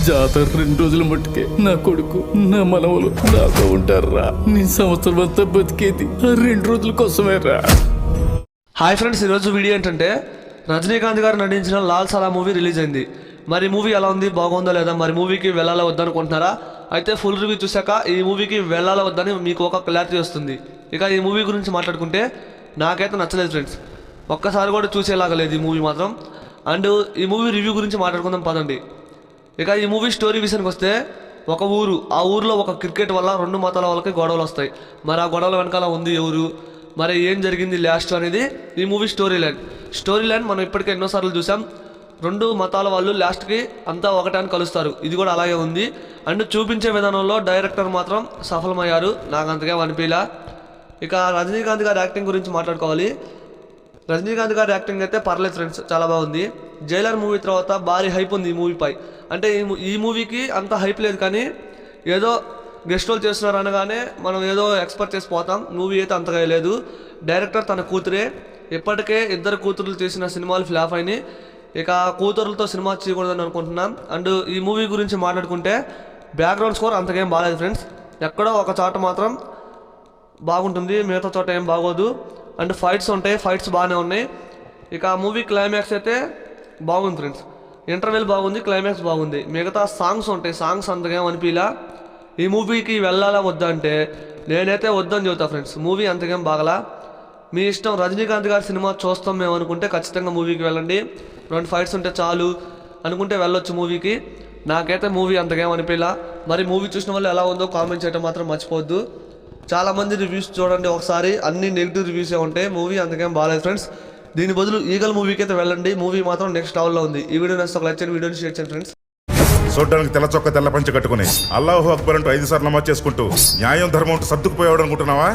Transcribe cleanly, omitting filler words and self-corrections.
జాతర 2 రోజుల మట్టుకే నా కొడుకు నా మనవలు నాతో ఉంటారా. నీ సంవత్సరం అంతా బతికేది ఆ 2 రోజుల కోసమే రా. హాయ్ ఫ్రెండ్స్, ఈరోజు వీడియో ఏంటంటే రజనీకాంత్ గారు నటించిన లాల్ సలా మూవీ రిలీజ్ అయింది. మరి మూవీ ఎలా ఉంది, బాగుందా లేదా, మరి మూవీకి వెళ్ళాలా వద్దనుకుంటున్నారా? అయితే ఫుల్ రివ్యూ చూశాక ఈ మూవీకి వెళ్ళాలా వద్దని మీకు ఒక క్లారిటీ వస్తుంది. ఇక ఈ మూవీ గురించి మాట్లాడుకుంటే నాకైతే నచ్చలేదు ఫ్రెండ్స్, ఒక్కసారి కూడా చూసేలాగా లేదు ఈ మూవీ మాత్రం. అండ్ ఈ మూవీ రివ్యూ గురించి మాట్లాడుకుందాం పదండి. ఇక ఈ మూవీ స్టోరీ విషయానికి వస్తే, ఒక ఊరు, ఆ ఊరిలో ఒక క్రికెట్ వల్ల 2 మతాల వాళ్ళకి గొడవలు వస్తాయి. మరి ఆ గొడవల వెనకాల ఉంది ఎవరు, మరి ఏం జరిగింది లాస్ట్ అనేది ఈ మూవీ స్టోరీ లైన్ మనం ఇప్పటికే ఎన్నోసార్లు చూసాం. 2 మతాల వాళ్ళు లాస్ట్కి అంతా ఒకటాన్ని కలుస్తారు, ఇది కూడా అలాగే ఉంది. అండ్ చూపించే విధానంలో డైరెక్టర్ మాత్రం సఫలమయ్యారు, నాకు అంతగా అనిపించలా. ఇక రజనీకాంత్ గారి యాక్టింగ్ గురించి మాట్లాడుకోవాలి. రజనీకాంత్ గారి యాక్టింగ్ అయితే పర్లేదు ఫ్రెండ్స్, చాలా బాగుంది. జైలర్ మూవీ తర్వాత భారీ హైప్ ఉంది ఈ మూవీపై. అంటే ఈ మూవీకి అంత హైప్ లేదు, కానీ ఏదో గెస్ట్ రోల్ చేస్తున్నారు అనగానే మనం ఏదో ఎక్స్పెక్ట్ చేసి పోతాం. మూవీ అయితే అంతగా లేదు. డైరెక్టర్ తన కూతురే, ఇప్పటికే 2 కూతురులు చేసిన సినిమాలు ఫ్లాప్ అయినాయి. ఇక కూతురులతో సినిమా చేయకూడదని అనుకుంటున్నాం. అండ్ ఈ మూవీ గురించి మాట్లాడుకుంటే బ్యాక్గ్రౌండ్ స్కోర్ అంతకేం బాగాలేదు ఫ్రెండ్స్, ఎక్కడో ఒక చోట మాత్రం బాగుంటుంది, మిగతా చోట ఏం బాగోదు. అండ్ ఫైట్స్ ఉంటాయి, ఫైట్స్ బాగానే ఉన్నాయి. ఇక మూవీ క్లైమాక్స్ అయితే బాగుంది ఫ్రెండ్స్, ఇంటర్వెల్ బాగుంది, క్లైమాక్స్ బాగుంది. మిగతా సాంగ్స్ ఉంటాయి, సాంగ్స్ అంతగా అనిపించలా. ఈ మూవీకి వెళ్ళాలా వద్దా అంటే నేనైతే వద్దని చెబుతా ఫ్రెండ్స్, మూవీ అంతకేం బాగలా. మీ ఇష్టం, రజనీకాంత్ గారి సినిమా చూస్తాం మేము అనుకుంటే ఖచ్చితంగా మూవీకి వెళ్ళండి. 2 ఫైట్స్ ఉంటే చాలు అనుకుంటే వెళ్ళొచ్చు మూవీకి. నాకైతే మూవీ అంతకేం అనిపించలా. మరి మూవీ చూసిన వాళ్ళు ఎలా ఉందో కామెంట్ చేయడం మాత్రం మర్చిపోవద్దు. చాలామంది రివ్యూస్ చూడండి ఒకసారి, అన్ని నెగిటివ్ రివ్యూసే ఉంటాయి, మూవీ అంతకేం బాగాలేదు ఫ్రెండ్స్. దీని బదులు ఈగల్ మూవీకి అయితే వెళ్ళండి, మూవీ మాత్రం నెక్స్ట్ లెవెల్లో ఉంది. ఈ వీడియో నచ్చితే ఒక లైక్ చేయండి, వీడియోని షేర్ చేయండి ఫ్రెండ్స్. చూడ్డానికి తెల్ల చొక్క తెల్ల పంచ కట్టుకుని అల్లాహు అక్బర్ అంటూ 5 సార్లు నమాజ్ చేసుకుంటూ న్యాయం ధర్మం అంటూ సర్దుకుపోయాడు అనుకుంటున్నావా?